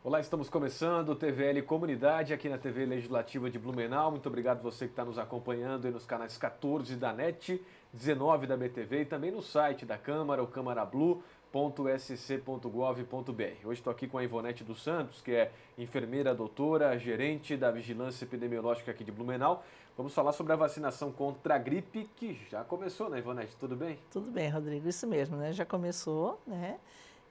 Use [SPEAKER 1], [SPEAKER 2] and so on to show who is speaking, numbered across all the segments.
[SPEAKER 1] Olá, estamos começando o TVL Comunidade aqui na TV Legislativa de Blumenau. Muito obrigado você que está nos acompanhando aí nos canais 14 da NET, 19 da BTV e também no site da Câmara, o câmarablu.sc.gov.br. Hoje estou aqui com a Ivonete dos Santos, que é enfermeira doutora, gerente da Vigilância Epidemiológica aqui de Blumenau. Vamos falar sobre a vacinação contra a gripe, que já começou, né, Ivonete? Tudo bem?
[SPEAKER 2] Tudo bem, Rodrigo, isso mesmo, né? Já começou, né?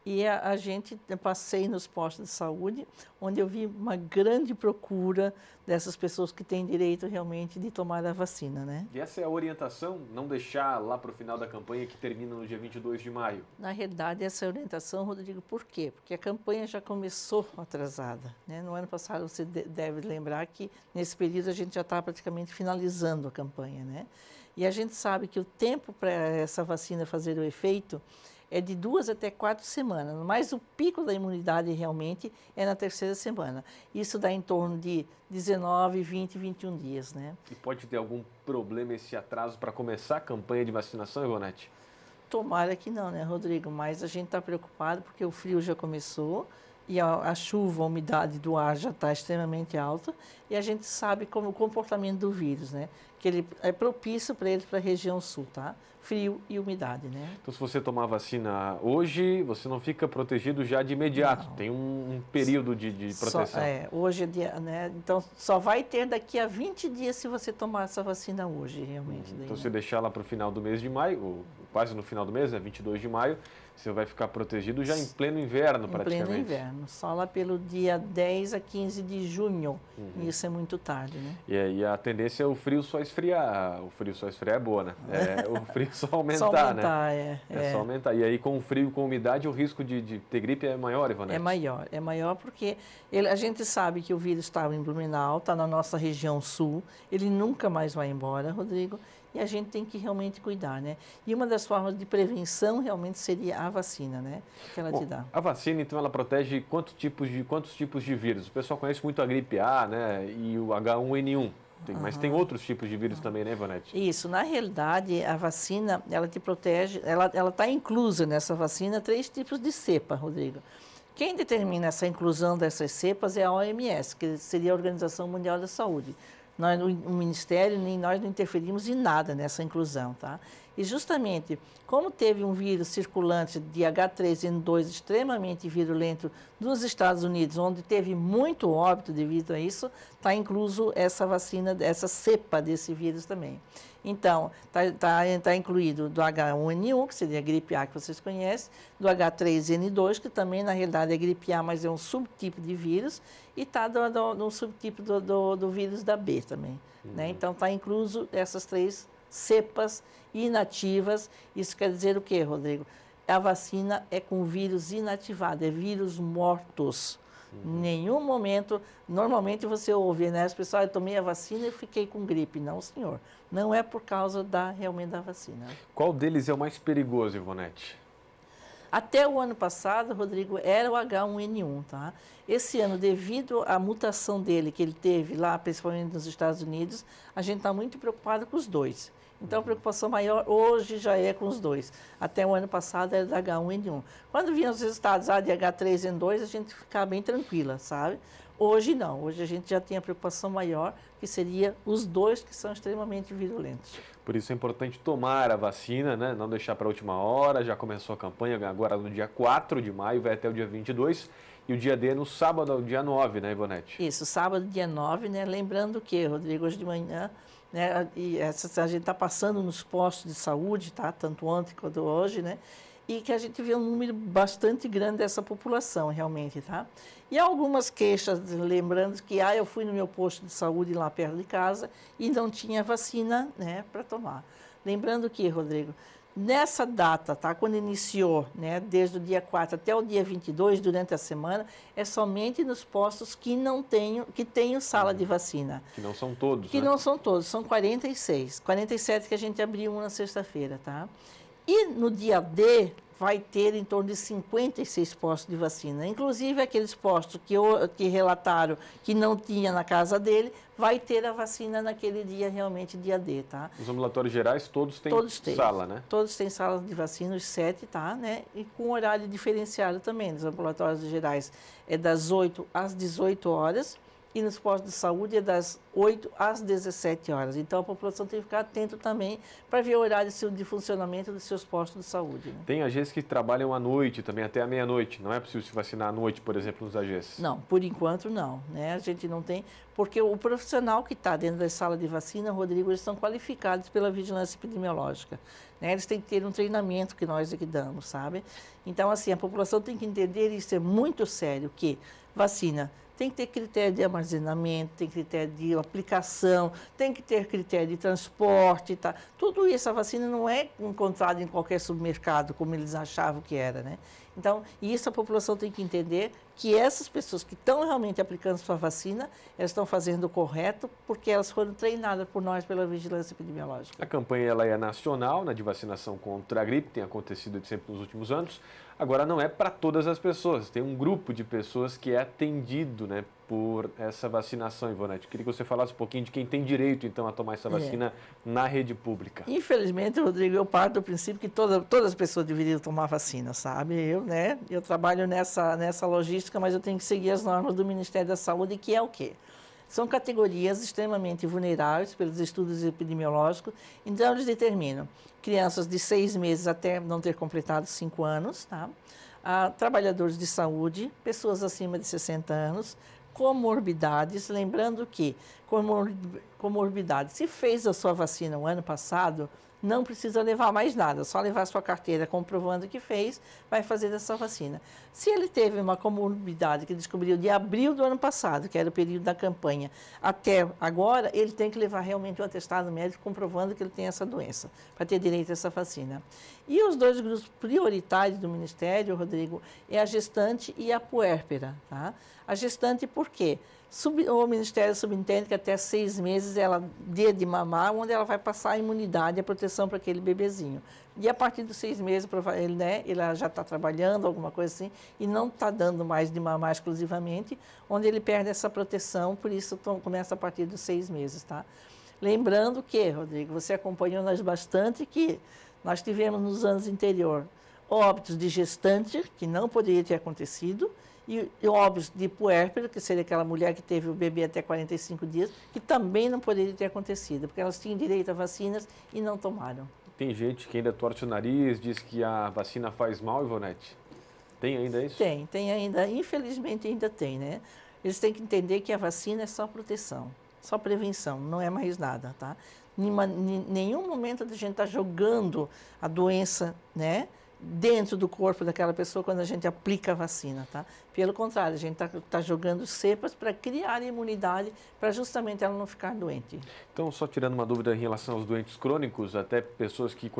[SPEAKER 2] E a gente, eu passei nos postos de saúde, onde eu vi uma grande procura dessas pessoas que têm direito realmente de tomar a vacina, né?
[SPEAKER 1] E essa é a orientação, não deixar lá para o final da campanha que termina no dia 22 de maio?
[SPEAKER 2] Na realidade, essa é a orientação, Rodrigo, por quê? Porque a campanha já começou atrasada, né? No ano passado, você deve lembrar que nesse período a gente já está praticamente finalizando a campanha, né? E a gente sabe que o tempo para essa vacina fazer o efeito é de 2 até 4 semanas, mas o pico da imunidade realmente é na terceira semana. Isso dá em torno de 19, 20, 21 dias, né?
[SPEAKER 1] E pode ter algum problema esse atraso para começar a campanha de vacinação, Ivonete?
[SPEAKER 2] Tomara que não, né, Rodrigo? Mas a gente está preocupado porque o frio já começou e a chuva, a umidade do ar já está extremamente alta e a gente sabe como o comportamento do vírus, né? Que ele é propício para ele para a região sul, tá? Frio e umidade, né?
[SPEAKER 1] Então, se você tomar vacina hoje, você não fica protegido já de imediato.
[SPEAKER 2] Não.
[SPEAKER 1] Tem um período de proteção.
[SPEAKER 2] Hoje é dia, né? Então, só vai ter daqui a 20 dias se você tomar essa vacina hoje, realmente.
[SPEAKER 1] Então, se deixar lá para o final do mês de maio, ou quase no final do mês, né, 22 de maio, você vai ficar protegido já em pleno inverno, praticamente.
[SPEAKER 2] Em pleno inverno, só lá pelo dia 10 a 15 de junho. Isso é muito tarde, né?
[SPEAKER 1] E a tendência é o frio só esfriar. O frio só esfriar é boa, né? O frio só aumentar,
[SPEAKER 2] só aumentar,
[SPEAKER 1] né? É só aumentar. E aí, com o frio e com a umidade, o risco de ter gripe é maior, Ivonete?
[SPEAKER 2] É maior porque a gente sabe que o vírus estava em Blumenau, está na nossa região sul, ele nunca mais vai embora, Rodrigo, e a gente tem que realmente cuidar, né? E uma das formas de prevenção realmente seria a vacina, né? Que ela te dá.
[SPEAKER 1] A vacina, então, ela protege quantos tipos de vírus? O pessoal conhece muito a gripe A, né? E o H1N1. Mas tem outros tipos de vírus também, né, Ivonete?
[SPEAKER 2] Isso, na realidade, a vacina, ela te protege, ela está inclusa nessa vacina 3 tipos de cepa, Rodrigo. Quem determina essa inclusão dessas cepas é a OMS, que seria a Organização Mundial da Saúde. Nós, o Ministério, nem nós não interferimos em nada nessa inclusão, tá? E justamente, como teve um vírus circulante de H3N2 extremamente virulento nos Estados Unidos, onde teve muito óbito devido a isso, está incluso essa vacina, essa cepa desse vírus também. Então, tá incluído do H1N1, que seria a gripe A que vocês conhecem, do H3N2, que também na realidade é gripe A, mas é um subtipo de vírus, e está no subtipo do vírus da B também. Né? Então, está incluso essas 3 cepas inativas. Isso quer dizer o quê, Rodrigo? A vacina é com vírus inativado, é vírus mortos. Em nenhum momento, normalmente você ouve, né? As pessoas, eu tomei a vacina e fiquei com gripe. Não, senhor. Não é por causa realmente da vacina.
[SPEAKER 1] Qual deles é o mais perigoso, Ivonete?
[SPEAKER 2] Até o ano passado, Rodrigo, era o H1N1, tá? Esse ano, devido à mutação dele que ele teve lá, principalmente nos Estados Unidos, a gente está muito preocupado com os 2. Então, a preocupação maior hoje já é com os 2. Até o ano passado era da H1N1. Quando vinham os resultados de H3N2, a gente ficava bem tranquila, sabe? Hoje não. Hoje a gente já tem a preocupação maior, que seria os 2 que são extremamente virulentos.
[SPEAKER 1] Por isso é importante tomar a vacina, né? Não deixar para a última hora. Já começou a campanha agora no dia 4 de maio, vai até o dia 22. E o dia D é no sábado, dia 9, né, Ivonete?
[SPEAKER 2] Isso, sábado, dia 9, né? Lembrando que, Rodrigo, hoje de manhã, né? E a gente está passando nos postos de saúde, tá? Tanto ontem quanto hoje, né? E que a gente vê um número bastante grande dessa população, realmente, tá? E algumas queixas, lembrando que eu fui no meu posto de saúde lá perto de casa e não tinha vacina, né, para tomar. Lembrando que, Rodrigo, nessa data, tá, quando iniciou, né, desde o dia 4 até o dia 22, durante a semana, é somente nos postos que tenham sala de vacina.
[SPEAKER 1] Que não são todos,
[SPEAKER 2] Que
[SPEAKER 1] né?
[SPEAKER 2] não são todos, são 46. 47 que a gente abriu na sexta-feira, tá? E no dia D, vai ter em torno de 56 postos de vacina. Inclusive, aqueles postos que relataram que não tinha na casa dele, vai ter a vacina naquele dia, realmente, dia D, tá?
[SPEAKER 1] Os ambulatórios gerais, todos têm sala, né?
[SPEAKER 2] Todos têm sala de vacina, os 7, tá? Né? E com horário diferenciado também. Nos ambulatórios gerais é das 8 às 18 horas. E nos postos de saúde é das 8 às 17 horas. Então, a população tem que ficar atento também para ver o horário de funcionamento dos seus postos de saúde. Né?
[SPEAKER 1] Tem AGs que trabalham à noite também, até a meia-noite. Não é possível se vacinar à noite, por exemplo, nos AGs?
[SPEAKER 2] Não, por enquanto não. Né? A gente não tem, porque o profissional que está dentro da sala de vacina, Rodrigo, eles são qualificados pela vigilância epidemiológica. Né? Eles têm que ter um treinamento que nós aqui damos, sabe? Então, assim, a população tem que entender, isso é muito sério, que vacina tem que ter critério de armazenamento, tem critério de aplicação, tem que ter critério de transporte, tá? Tudo isso, a vacina não é encontrada em qualquer supermercado, como eles achavam que era, né? Então, isso a população tem que entender, que essas pessoas que estão realmente aplicando sua vacina, elas estão fazendo o correto, porque elas foram treinadas por nós pela vigilância epidemiológica.
[SPEAKER 1] A campanha ela é nacional, de vacinação contra a gripe, tem acontecido sempre nos últimos anos. Agora, não é para todas as pessoas, tem um grupo de pessoas que é atendido, por essa vacinação, Ivonete. Queria que você falasse um pouquinho de quem tem direito, então, a tomar essa vacina na rede pública.
[SPEAKER 2] Infelizmente, Rodrigo, eu parto do princípio que todas as pessoas deveriam tomar vacina, sabe? Eu trabalho nessa logística, mas eu tenho que seguir as normas do Ministério da Saúde, que é o quê? São categorias extremamente vulneráveis pelos estudos epidemiológicos, então eles determinam crianças de 6 meses até não ter completado 5 anos, tá? Trabalhadores de saúde, pessoas acima de 60 anos, comorbidades, lembrando que comorbidade, se fez a sua vacina o ano passado, não precisa levar mais nada, só levar a sua carteira comprovando que fez, vai fazer essa vacina. Se ele teve uma comorbidade que descobriu de abril do ano passado, que era o período da campanha, até agora, ele tem que levar realmente um atestado médico comprovando que ele tem essa doença, para ter direito a essa vacina. E os 2 grupos prioritários do Ministério, Rodrigo, é a gestante e a puérpera, tá? A gestante por quê? O Ministério subentende que até 6 meses ela dê de mamar, onde ela vai passar a imunidade e a proteção para aquele bebezinho. E a partir dos 6 meses, ele já está trabalhando, alguma coisa assim, e não está dando mais de mamar exclusivamente, onde ele perde essa proteção, por isso começa a partir dos 6 meses, tá? Lembrando que, Rodrigo, você acompanhou nós bastante, que nós tivemos nos anos anteriores óbitos de gestante, que não poderia ter acontecido, e óbitos de puérpera, que seria aquela mulher que teve o bebê até 45 dias, que também não poderia ter acontecido, porque elas tinham direito a vacinas e não tomaram.
[SPEAKER 1] Tem gente que ainda torce o nariz, diz que a vacina faz mal, Ivonete? Tem ainda isso?
[SPEAKER 2] Tem ainda, infelizmente ainda tem, né? Eles têm que entender que a vacina é só proteção, só prevenção, não é mais nada, tá? Em nenhum momento a gente está jogando a doença, né, dentro do corpo daquela pessoa quando a gente aplica a vacina, tá? Pelo contrário, a gente tá jogando cepas para criar imunidade, para justamente ela não ficar doente.
[SPEAKER 1] Então, só tirando uma dúvida em relação aos doentes crônicos, até pessoas que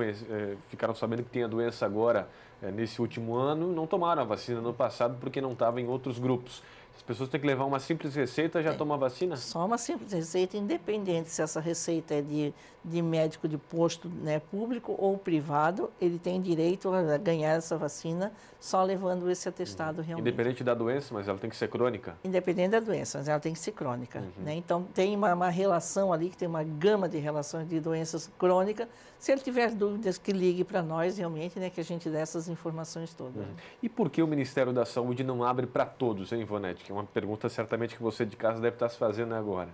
[SPEAKER 1] ficaram sabendo que tem a doença agora, nesse último ano, não tomaram a vacina no passado porque não estavam em outros grupos. As pessoas têm que levar uma simples receita e já tomam a vacina?
[SPEAKER 2] Só uma simples receita, independente se essa receita é de médico de posto, né, público ou privado, ele tem direito a ganhar essa vacina só levando esse atestado realmente.
[SPEAKER 1] Independente da doença, mas ela tem que ser crônica?
[SPEAKER 2] Independente da doença, mas ela tem que ser crônica. Né? Então, tem uma relação ali, que tem uma gama de relações de doenças crônicas. Se ele tiver dúvidas, que ligue para nós realmente, né, que a gente dê essas informações todas.
[SPEAKER 1] E por que o Ministério da Saúde não abre para todos, hein, Ivonete? Que é uma pergunta certamente que você de casa deve estar se fazendo agora.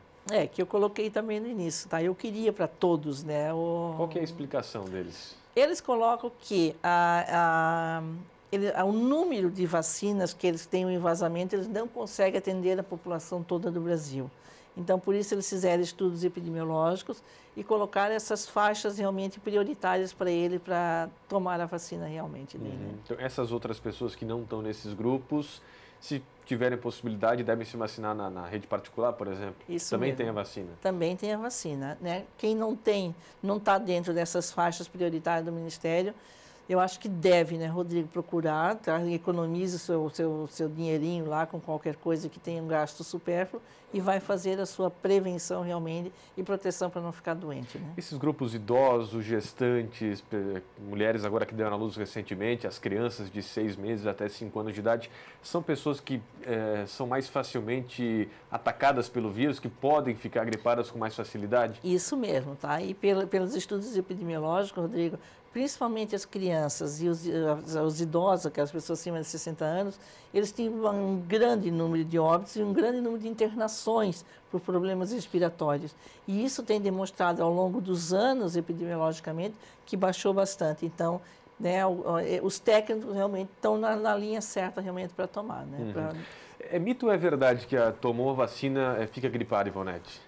[SPEAKER 2] Que eu coloquei também no início, tá? Eu queria para todos, né?
[SPEAKER 1] Qual que é a explicação deles?
[SPEAKER 2] Eles colocam que o número de vacinas que eles têm o envasamento, eles não conseguem atender a população toda do Brasil. Então, por isso, eles fizeram estudos epidemiológicos e colocaram essas faixas realmente prioritárias para ele, para tomar a vacina realmente dele.
[SPEAKER 1] Então, essas outras pessoas que não estão nesses grupos, se tiverem possibilidade, devem se vacinar na rede particular, por exemplo?
[SPEAKER 2] Isso
[SPEAKER 1] também
[SPEAKER 2] mesmo.
[SPEAKER 1] tem a vacina?
[SPEAKER 2] Também tem a vacina, né? Quem não está dentro dessas faixas prioritárias do Ministério, eu acho que deve, né, Rodrigo, procurar, tá? Economize o seu dinheirinho lá com qualquer coisa que tenha um gasto supérfluo e vai fazer a sua prevenção realmente e proteção para não ficar doente, né?
[SPEAKER 1] Esses grupos idosos, gestantes, mulheres agora que deram à luz recentemente, as crianças de 6 meses até 5 anos de idade, são pessoas que são mais facilmente atacadas pelo vírus, que podem ficar gripadas com mais facilidade?
[SPEAKER 2] Isso mesmo, tá? E pelos estudos epidemiológicos, Rodrigo, principalmente as crianças e os idosos, aquelas pessoas acima de 60 anos, eles têm um grande número de óbitos e um grande número de internações por problemas respiratórios. E isso tem demonstrado ao longo dos anos, epidemiologicamente, que baixou bastante. Então, né, os técnicos realmente estão na linha certa realmente para tomar. Né?
[SPEAKER 1] É mito ou é verdade que tomou a vacina fica gripado, Ivonete?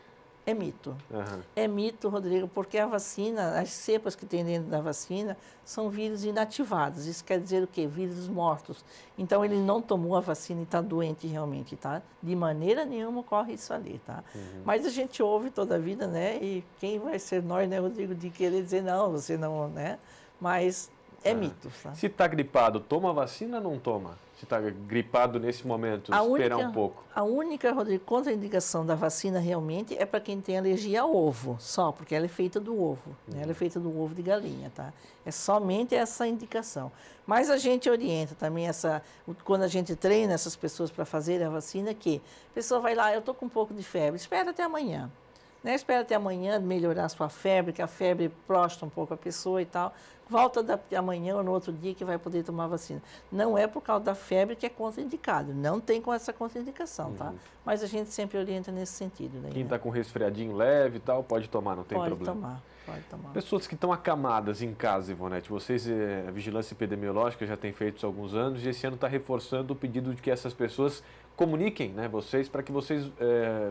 [SPEAKER 2] É mito.
[SPEAKER 1] Uhum.
[SPEAKER 2] É mito, Rodrigo, porque a vacina, as cepas que tem dentro da vacina são vírus inativados. Isso quer dizer o quê? Vírus mortos. Então, ele não tomou a vacina e está doente realmente, tá? De maneira nenhuma ocorre isso ali, tá? Mas a gente ouve toda a vida, né? E quem vai ser nós, né, Rodrigo, de querer dizer, não, você não, né? Mas é mito, tá?
[SPEAKER 1] Se está gripado, toma a vacina ou não toma? Se está gripado nesse momento, esperar um pouco.
[SPEAKER 2] A única, Rodrigo, contraindicação da vacina realmente é para quem tem alergia ao ovo, só, porque ela é feita do ovo, né? Ela é feita do ovo de galinha, tá? É somente essa indicação. Mas a gente orienta também quando a gente treina essas pessoas para fazer a vacina, que a pessoa vai lá, eu estou com um pouco de febre, espera até amanhã. Né? Espera até amanhã melhorar a sua febre, que a febre prostra um pouco a pessoa e tal. Volta amanhã ou no outro dia que vai poder tomar vacina. Não é por causa da febre que é contraindicado. Não tem com essa contraindicação, tá? Mas a gente sempre orienta nesse sentido. Daí,
[SPEAKER 1] Quem
[SPEAKER 2] né?
[SPEAKER 1] está com resfriadinho leve e tal, pode tomar, não tem problema.
[SPEAKER 2] Pode tomar.
[SPEAKER 1] Pessoas que estão acamadas em casa, Ivonete, vocês, a Vigilância Epidemiológica já tem feito isso há alguns anos e esse ano está reforçando o pedido de que essas pessoas comuniquem, né, vocês, para que vocês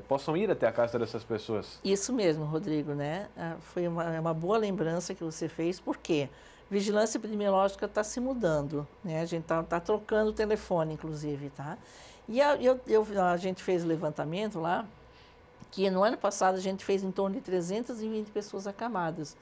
[SPEAKER 1] possam ir até a casa dessas pessoas.
[SPEAKER 2] Isso mesmo, Rodrigo, né? Foi uma boa lembrança que você fez, porque Vigilância Epidemiológica está se mudando, né? A gente está trocando o telefone, inclusive, tá? E a gente fez o levantamento lá, que no ano passado a gente fez em torno de 320 pessoas acamadas.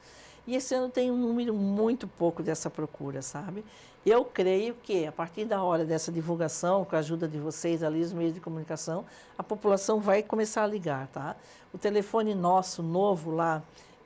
[SPEAKER 2] E esse ano tem um número muito pouco dessa procura, sabe? Eu creio que, a partir da hora dessa divulgação, com a ajuda de vocês ali, os meios de comunicação, a população vai começar a ligar, tá? O telefone nosso, novo lá,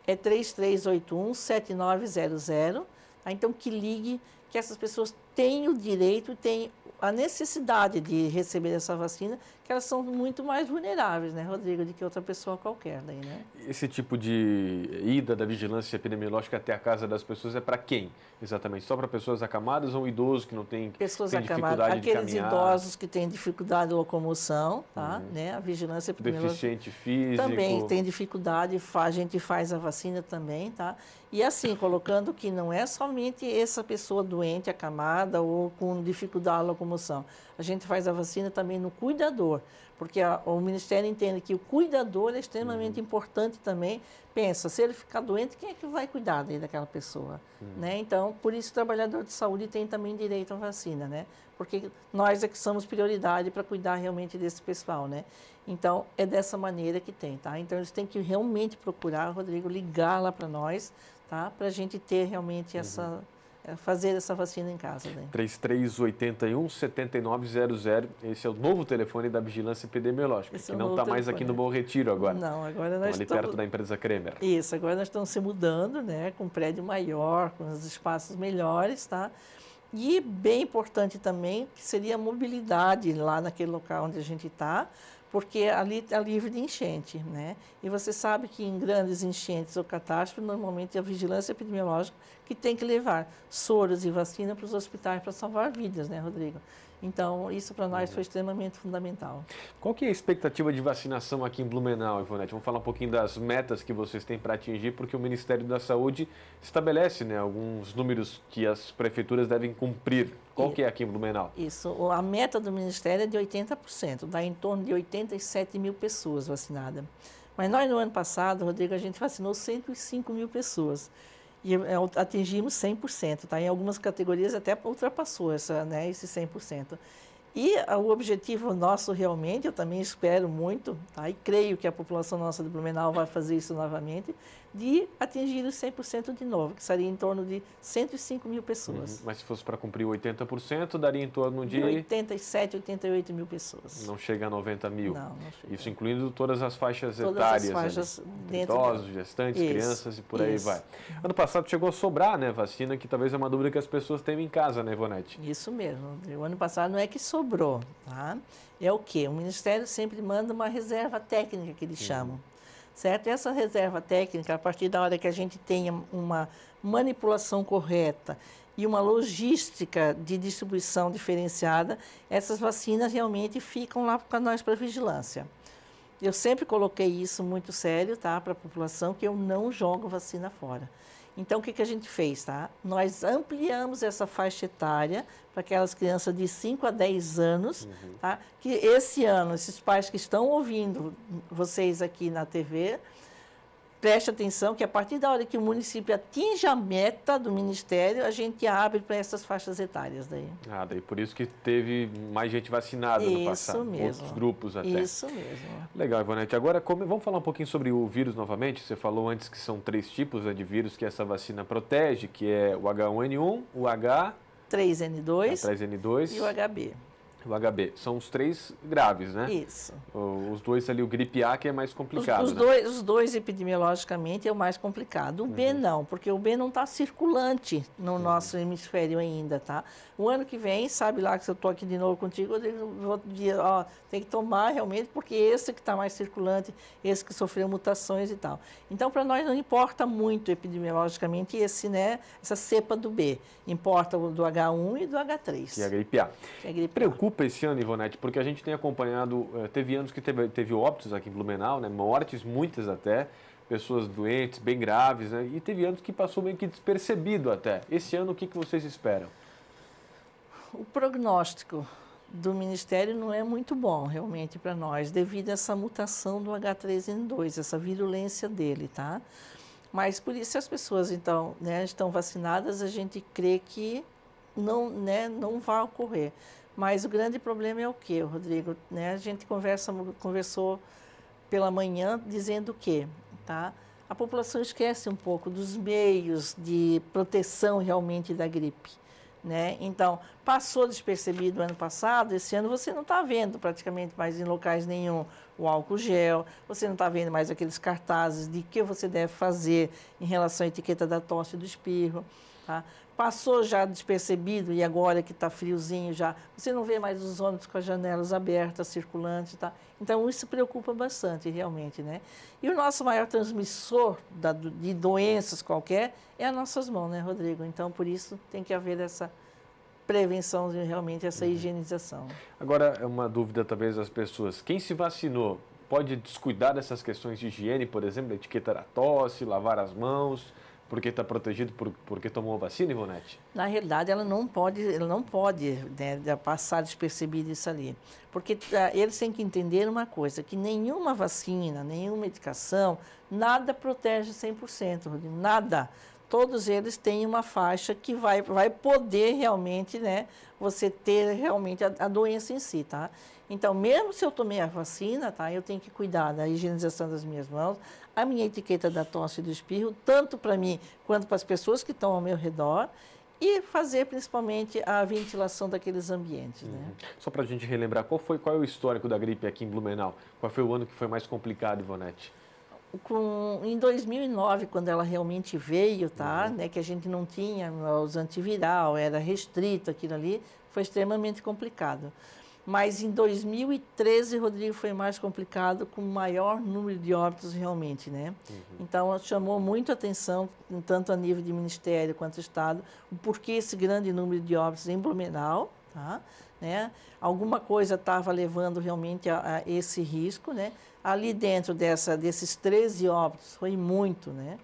[SPEAKER 2] é 3381-7900. Tá? Então, que ligue, que essas pessoas têm o direito, têm a necessidade de receber essa vacina, que elas são muito mais vulneráveis, né, Rodrigo, do que outra pessoa qualquer, daí, né?
[SPEAKER 1] Esse tipo de ida da vigilância epidemiológica até a casa das pessoas é para quem, exatamente? Só para pessoas acamadas ou idosos que não têm dificuldade de caminhar?
[SPEAKER 2] Aqueles idosos que têm dificuldade de locomoção, tá? Né? A vigilância epidemiológica...
[SPEAKER 1] Deficiente físico...
[SPEAKER 2] Também tem dificuldade, a gente faz a vacina também, tá? E assim, colocando que não é somente essa pessoa doente, acamada ou com dificuldade de locomoção. A gente faz a vacina também no cuidador, porque o Ministério entende que o cuidador é extremamente importante também. Pensa, se ele ficar doente, quem é que vai cuidar daquela pessoa? Né? Então, por isso o trabalhador de saúde tem também direito à vacina, né? Porque nós é que somos prioridade para cuidar realmente desse pessoal, né? Então, é dessa maneira que tem, tá? Então, eles têm que realmente procurar, Rodrigo, ligar lá para nós, tá? Para a gente ter realmente fazer essa vacina em casa. Né?
[SPEAKER 1] 3381-7900, esse é o novo telefone da Vigilância Epidemiológica, que não está mais aqui no Bom Retiro agora.
[SPEAKER 2] Não, agora nós
[SPEAKER 1] estamos ali perto da empresa Kremer.
[SPEAKER 2] Isso, agora nós estamos se mudando, né, com um prédio maior, com os espaços melhores, tá? E bem importante também, que seria a mobilidade lá naquele local onde a gente está, porque ali está livre de enchente, né? E você sabe que em grandes enchentes ou catástrofes, normalmente é a vigilância epidemiológica que tem que levar soros e vacina para os hospitais para salvar vidas, né, Rodrigo? Então, isso para nós foi extremamente fundamental.
[SPEAKER 1] Qual que é a expectativa de vacinação aqui em Blumenau, Ivonete? Vamos falar um pouquinho das metas que vocês têm para atingir, porque o Ministério da Saúde estabelece, né, alguns números que as prefeituras devem cumprir. Qual que é aqui em Blumenau?
[SPEAKER 2] Isso, a meta do Ministério é de 80%, dá em torno de 87 mil pessoas vacinadas. Mas nós, no ano passado, Rodrigo, a gente vacinou 105 mil pessoas. E atingimos 100%, tá? Em algumas categorias até ultrapassou esse 100%. E o objetivo nosso realmente, eu também espero muito, tá? E creio que a população nossa de Blumenau vai fazer isso novamente, de atingir os 100% de novo, que seria em torno de 105 mil pessoas.
[SPEAKER 1] Mas se fosse para cumprir 80%, daria em torno de
[SPEAKER 2] 87, 88 mil pessoas.
[SPEAKER 1] Não chega a 90 mil.
[SPEAKER 2] Não chega.
[SPEAKER 1] Isso incluindo todas as faixas
[SPEAKER 2] todas
[SPEAKER 1] etárias.
[SPEAKER 2] As faixas dentro
[SPEAKER 1] idosos, gestantes, crianças e por aí vai. Ano passado chegou a sobrar, né, vacina, que talvez é uma dúvida que as pessoas têm em casa, né, Ivonete?
[SPEAKER 2] Isso mesmo. O ano passado não é que sobrou, tá? É o quê? O Ministério sempre manda uma reserva técnica, que eles chamam. Certo? Essa reserva técnica, a partir da hora que a gente tenha uma manipulação correta e uma logística de distribuição diferenciada, essas vacinas realmente ficam lá para nós, para vigilância. Eu sempre coloquei isso muito sério, tá, para a população, que eu não jogo vacina fora. Então, o que a gente fez, tá? Nós ampliamos essa faixa etária para aquelas crianças de 5 a 10 anos, tá? Que esse ano, esses pais que estão ouvindo vocês aqui na TV, preste atenção que a partir da hora que o município atinge a meta do Ministério, a gente abre para essas faixas etárias daí.
[SPEAKER 1] Daí por isso que teve mais gente vacinada no passado.
[SPEAKER 2] Isso mesmo.
[SPEAKER 1] Outros grupos até.
[SPEAKER 2] Isso mesmo.
[SPEAKER 1] Legal, Ivonete. Agora, vamos falar um pouquinho sobre o vírus novamente. Você falou antes que são 3 tipos, né, de vírus que essa vacina protege, que é o H1N1, o
[SPEAKER 2] H3N2 e o HB.
[SPEAKER 1] O HB. São os 3 graves, né?
[SPEAKER 2] Isso.
[SPEAKER 1] Os 2 ali, o gripe A, que é mais complicado,
[SPEAKER 2] os dois epidemiologicamente é o mais complicado. O B não, porque o B não está circulante no nosso hemisfério ainda, tá? O ano que vem, sabe lá que se eu estou aqui de novo contigo, eu vou dizer, ó, tem que tomar realmente, porque esse que está mais circulante, esse que sofreu mutações e tal. Então, para nós não importa muito epidemiologicamente esse, né, essa cepa do B. Importa o do H1 e do H3.
[SPEAKER 1] Que é a gripe A.
[SPEAKER 2] Que é a gripe A.
[SPEAKER 1] Preocupa esse ano, Ivonete, porque a gente tem acompanhado, teve anos que teve óbitos aqui em Blumenau, né, mortes, muitas até, pessoas doentes, bem graves, né, e teve anos que passou meio que despercebido até. Esse ano, o que vocês esperam?
[SPEAKER 2] O prognóstico do Ministério não é muito bom, realmente, para nós, devido a essa mutação do H3N2, essa virulência dele, tá? Mas, por isso, se as pessoas, então, né, estão vacinadas, a gente crê que não, né, não vai ocorrer. Mas o grande problema é o quê, Rodrigo? Né, a gente conversou pela manhã dizendo o quê, tá? A população esquece um pouco dos meios de proteção realmente da gripe. Né? Então, passou despercebido o ano passado, esse ano você não está vendo praticamente mais em locais nenhum o álcool gel, você não está vendo mais aqueles cartazes de que você deve fazer em relação à etiqueta da tosse e do espirro. Tá? Passou já despercebido e agora que está friozinho já, você não vê mais os ônibus com as janelas abertas, circulantes. Tá? Então, isso preocupa bastante, realmente. Né? E o nosso maior transmissor de doenças qualquer é as nossas mãos, né, Rodrigo? Então, por isso, tem que haver essa prevenção, realmente, essa higienização.
[SPEAKER 1] Agora, é uma dúvida, talvez, das pessoas. Quem se vacinou pode descuidar dessas questões de higiene, por exemplo, a etiqueta da tosse, lavar as mãos, porque está protegido porque tomou a vacina, Ivonete? Na
[SPEAKER 2] realidade, ela não pode né, passar despercebido isso ali. Porque eles têm que entender uma coisa, que nenhuma vacina, nenhuma medicação, nada protege 100%, Rodrigo, nada. Todos eles têm uma faixa que vai poder realmente, né, você ter realmente a doença em si, tá? Então, mesmo se eu tomei a vacina, tá, eu tenho que cuidar da higienização das minhas mãos, a minha etiqueta da tosse e do espirro, tanto para mim quanto para as pessoas que estão ao meu redor, e fazer principalmente a ventilação daqueles ambientes. Né?
[SPEAKER 1] Só para a gente relembrar, qual é o histórico da gripe aqui em Blumenau? Qual foi o ano que foi mais complicado, Ivonete?
[SPEAKER 2] Em 2009, quando ela realmente veio, tá, né, que a gente não tinha os antiviral, era restrito aquilo ali, foi extremamente complicado. Mas em 2013, Rodrigo, foi mais complicado, com maior número de óbitos realmente, né? Então, chamou muito a atenção, tanto a nível de Ministério quanto Estado, o porquê esse grande número de óbitos em Blumenau, tá? Né? Alguma coisa estava levando realmente a esse risco, né? Ali dentro desses 13 óbitos, foi muito, né?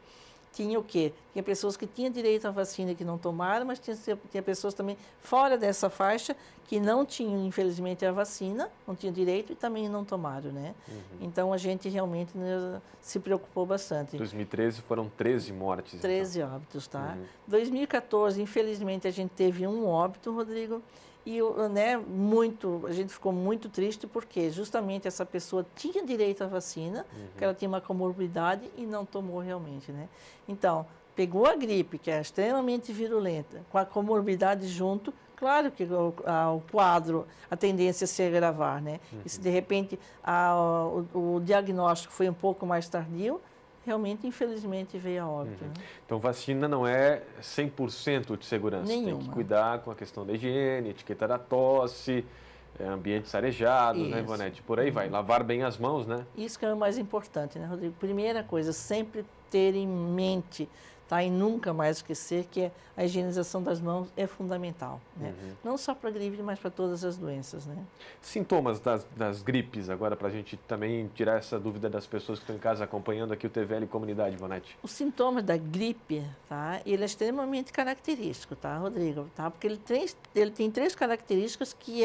[SPEAKER 2] Tinha o quê? Tinha pessoas que tinham direito à vacina e que não tomaram, mas tinha pessoas também fora dessa faixa que não tinham, infelizmente, a vacina, não tinham direito e também não tomaram, né? Então, a gente realmente, né, se preocupou bastante.
[SPEAKER 1] Em 2013 foram 13 mortes.
[SPEAKER 2] 13 óbitos, tá? 2014, infelizmente, a gente teve um óbito, Rodrigo, E a gente ficou muito triste porque justamente essa pessoa tinha direito à vacina, porque ela tinha uma comorbidade e não tomou realmente, né? Então, pegou a gripe, que é extremamente virulenta, com a comorbidade junto, claro que o quadro, a tendência é se agravar, né? E se de repente o diagnóstico foi um pouco mais tardio, realmente, infelizmente, veio a óbito. Né?
[SPEAKER 1] Então, vacina não é 100% de segurança.
[SPEAKER 2] Nenhuma.
[SPEAKER 1] Tem que cuidar com a questão da higiene, etiqueta da tosse, ambientes arejados, né, Ivonete? Por aí vai. Lavar bem as mãos, né?
[SPEAKER 2] Isso que é o mais importante, né, Rodrigo? Primeira coisa, sempre ter em mente, tá? E nunca mais esquecer que a higienização das mãos é fundamental, né? Não só para a gripe, mas para todas as doenças, né?
[SPEAKER 1] Sintomas das gripes, agora, para a gente também tirar essa dúvida das pessoas que estão em casa acompanhando aqui o TVL Comunidade, Ivonete.
[SPEAKER 2] Os sintomas da gripe, tá? Ele é extremamente característico, tá, Rodrigo? Tá? Porque ele tem 3 características que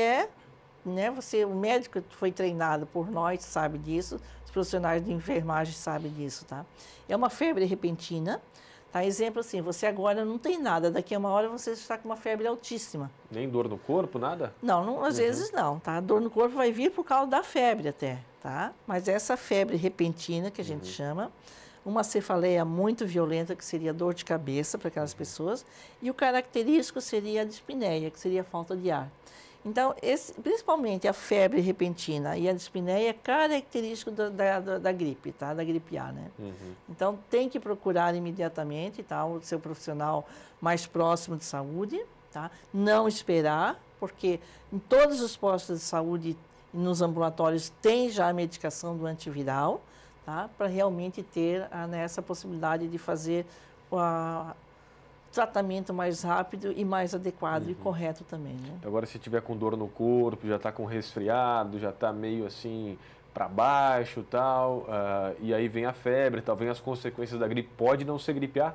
[SPEAKER 2] né, o médico que foi treinado por nós sabe disso, os profissionais de enfermagem sabem disso, tá? É uma febre repentina, tá? Exemplo assim, você agora não tem nada, daqui a uma hora você está com uma febre altíssima.
[SPEAKER 1] Nem dor no corpo, nada?
[SPEAKER 2] Não, às vezes não, tá? A dor no corpo vai vir por causa da febre até, tá? Mas essa febre repentina que a gente chama, uma cefaleia muito violenta, que seria dor de cabeça para aquelas pessoas, e o característico seria a dispneia, que seria a falta de ar. Então, principalmente a febre repentina e a dispneia é característico da gripe, tá? Da gripe A, né? Então, tem que procurar imediatamente, tá? O seu profissional mais próximo de saúde, tá? Não esperar, porque em todos os postos de saúde e nos ambulatórios tem já a medicação do antiviral, tá? Para realmente ter essa possibilidade de fazer tratamento mais rápido e mais adequado e correto também, né?
[SPEAKER 1] Agora, se tiver com dor no corpo, já está com resfriado, já está meio assim para baixo, tal, e aí vem a febre, tal, vem as consequências da gripe, pode não ser gripe A?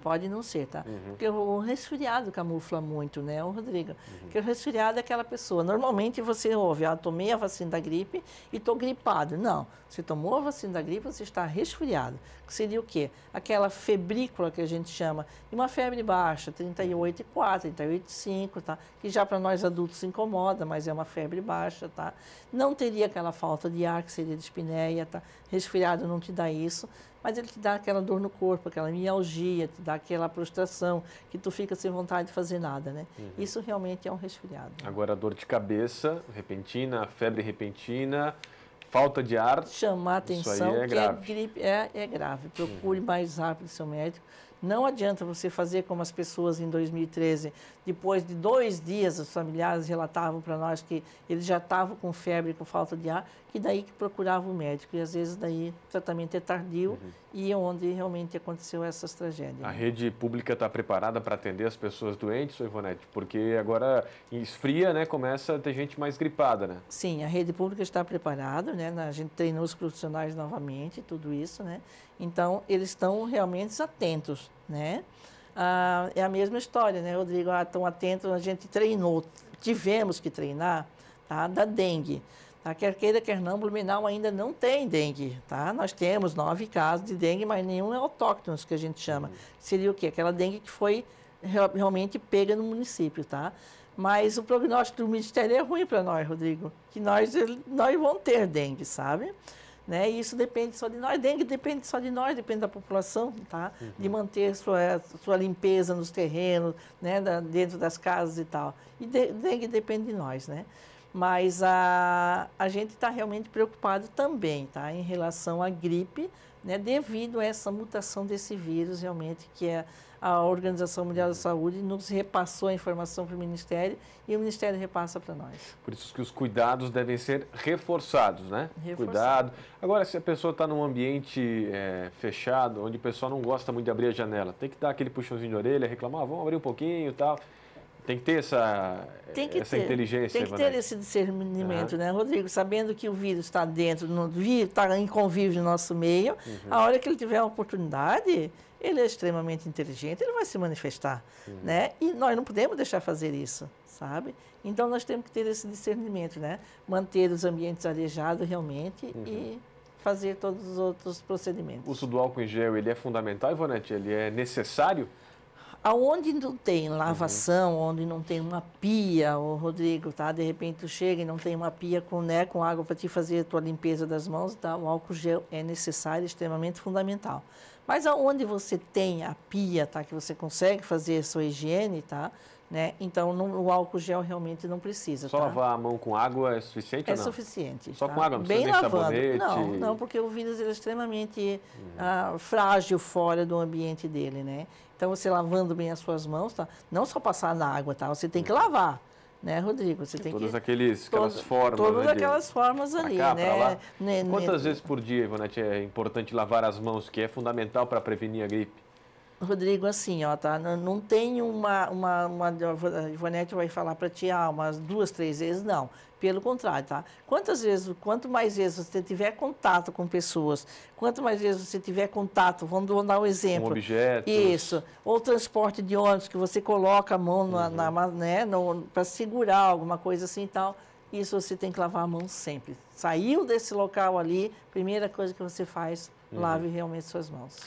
[SPEAKER 2] Pode não ser, tá? Porque o resfriado camufla muito, né, Rodrigo? Porque o resfriado é aquela pessoa, normalmente você ouve, tomei a vacina da gripe e estou gripado. Não, você tomou a vacina da gripe, você está resfriado. Que seria o quê? Aquela febrícula que a gente chama, de uma febre baixa, 38,4, 38,5, tá? Que já para nós adultos se incomoda, mas é uma febre baixa, tá? Não teria aquela falta de ar, que seria dispneia, tá? Resfriado não te dá isso, mas ele te dá aquela dor no corpo, aquela mialgia, te dá aquela prostração, que tu fica sem vontade de fazer nada, né? Isso realmente é um resfriado. Né?
[SPEAKER 1] Agora, dor de cabeça repentina, febre repentina, falta de ar.
[SPEAKER 2] Chamar a atenção que a gripe é grave. Procure mais rápido seu médico. Não adianta você fazer como as pessoas em 2013, depois de 2 dias, os familiares relatavam para nós que eles já estavam com febre, com falta de ar, que daí que procuravam o médico. E às vezes daí o tratamento é tardio e é onde realmente aconteceu essas tragédias.
[SPEAKER 1] A rede pública está preparada para atender as pessoas doentes, Ivonete? Porque agora esfria, né? Começa a ter gente mais gripada, né?
[SPEAKER 2] Sim, a rede pública está preparada, né? A gente treinou os profissionais novamente, tudo isso, né? Então, eles estão realmente atentos, né? É a mesma história, né, Rodrigo? Estão atentos, a gente treinou, tivemos que treinar, tá? Da dengue. Tá? Quer queira, quer não, Blumenau ainda não tem dengue, tá? Nós temos 9 casos de dengue, mas nenhum é autóctono, que a gente chama. Seria o quê? Aquela dengue que foi realmente pega no município, tá? Mas o prognóstico do Ministério é ruim para nós, Rodrigo, que nós vamos ter dengue, sabe? Né? E isso depende só de nós. Dengue depende só de nós, depende da população, tá? De manter sua limpeza nos terrenos, né? Dentro das casas e tal. E dengue depende de nós, né? Mas a gente está realmente preocupado também, tá? Em relação à gripe, né? Devido a essa mutação desse vírus, realmente, que é a Organização Mundial da Saúde nos repassou a informação para o Ministério e o Ministério repassa para nós.
[SPEAKER 1] Por isso que os cuidados devem ser reforçados, né? Cuidado. Agora, se a pessoa está num ambiente fechado, onde o pessoal não gosta muito de abrir a janela, tem que dar aquele puxãozinho de orelha, reclamar, vamos abrir um pouquinho e tal. Tem que ter essa inteligência.
[SPEAKER 2] Tem que ter esse discernimento, né, Rodrigo? Sabendo que o vírus está dentro, está em convívio no nosso meio, a hora que ele tiver a oportunidade, ele é extremamente inteligente, ele vai se manifestar, né? E nós não podemos deixar fazer isso, sabe? Então, nós temos que ter esse discernimento, né? Manter os ambientes arejados realmente e fazer todos os outros procedimentos.
[SPEAKER 1] O uso do álcool em gel, ele é fundamental, Ivonete? Ele é necessário?
[SPEAKER 2] Aonde não tem lavação, onde não tem uma pia, o Rodrigo, tá? De repente tu chega e não tem uma pia com água para te fazer a tua limpeza das mãos, tá? O álcool gel é necessário, extremamente fundamental. Mas aonde você tem a pia, tá? Que você consegue fazer a sua higiene, tá? Né? Então o álcool gel realmente não precisa.
[SPEAKER 1] Só
[SPEAKER 2] tá?
[SPEAKER 1] lavar a mão com água é suficiente ou não?
[SPEAKER 2] É suficiente.
[SPEAKER 1] Só
[SPEAKER 2] tá?
[SPEAKER 1] com água, não
[SPEAKER 2] bem
[SPEAKER 1] precisa nem
[SPEAKER 2] lavando.
[SPEAKER 1] sabonete?
[SPEAKER 2] Não, porque o vírus ele é extremamente frágil fora do ambiente dele, né? Então você lavando bem as suas mãos, tá? Não só passar na água, tá? Você tem que lavar, né, Rodrigo? Você tem
[SPEAKER 1] todas
[SPEAKER 2] que
[SPEAKER 1] aquelas formas.
[SPEAKER 2] todas
[SPEAKER 1] né,
[SPEAKER 2] aquelas formas ali,
[SPEAKER 1] cá,
[SPEAKER 2] né?
[SPEAKER 1] lá. Quantas vezes por dia, Ivonete, é importante lavar as mãos, que é fundamental para prevenir a gripe?
[SPEAKER 2] Rodrigo, assim, ó, tá? Não tem a Ivonete vai falar para ti, umas 2, 3 vezes, não. Pelo contrário, tá? Quanto mais vezes você tiver contato com pessoas, quanto mais vezes você tiver contato, vamos dar um exemplo.
[SPEAKER 1] Com objetos.
[SPEAKER 2] Isso. Ou transporte de ônibus, que você coloca a mão né, para segurar alguma coisa assim e tal. Isso você tem que lavar a mão sempre. Saiu desse local ali, primeira coisa que você faz, lave realmente suas mãos.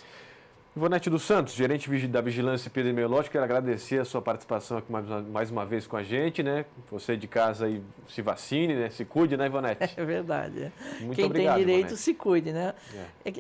[SPEAKER 1] Ivonete dos Santos, gerente da Vigilância Epidemiológica, quero agradecer a sua participação aqui mais uma vez com a gente, né? Você de casa aí se vacine, né? Se cuide, né, Ivonete?
[SPEAKER 2] É verdade.
[SPEAKER 1] Muito
[SPEAKER 2] Quem
[SPEAKER 1] obrigado,
[SPEAKER 2] tem direito
[SPEAKER 1] Ivonete.
[SPEAKER 2] se cuide, né?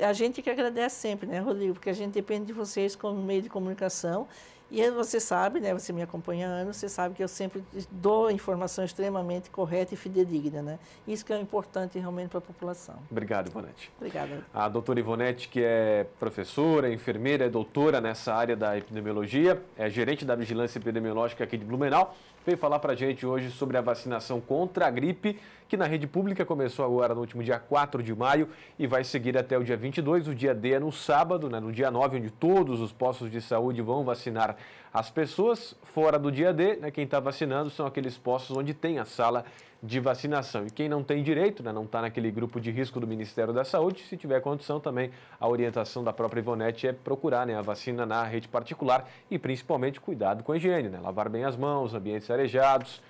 [SPEAKER 2] A gente que agradece sempre, né, Rodrigo? Porque a gente depende de vocês como meio de comunicação. E você sabe, né? Você me acompanha há anos, você sabe que eu sempre dou informação extremamente correta e fidedigna, né? Isso que é importante realmente para a população.
[SPEAKER 1] Obrigado, Ivonete.
[SPEAKER 2] Obrigada.
[SPEAKER 1] A doutora Ivonete, que é professora, enfermeira, é doutora nessa área da epidemiologia, é gerente da Vigilância Epidemiológica aqui de Blumenau, veio falar para a gente hoje sobre a vacinação contra a gripe, que na rede pública começou agora no último dia 4 de maio e vai seguir até o dia 22. O dia D é no sábado, né, no dia 9, onde todos os postos de saúde vão vacinar as pessoas. Fora do dia D, né, quem está vacinando são aqueles postos onde tem a sala de vacinação. E quem não tem direito, né, não está naquele grupo de risco do Ministério da Saúde, se tiver condição também, a orientação da própria Ivonete é procurar, né, a vacina na rede particular e principalmente cuidado com a higiene, né, lavar bem as mãos, ambientes arejados,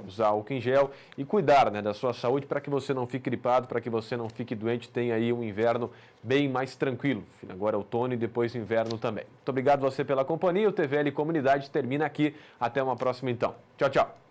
[SPEAKER 1] usar álcool em gel e cuidar, né, da sua saúde para que você não fique gripado, para que você não fique doente, tenha aí um inverno bem mais tranquilo. Agora é outono e depois inverno também. Muito obrigado você pela companhia. O TVL Comunidade termina aqui. Até uma próxima então. Tchau, tchau.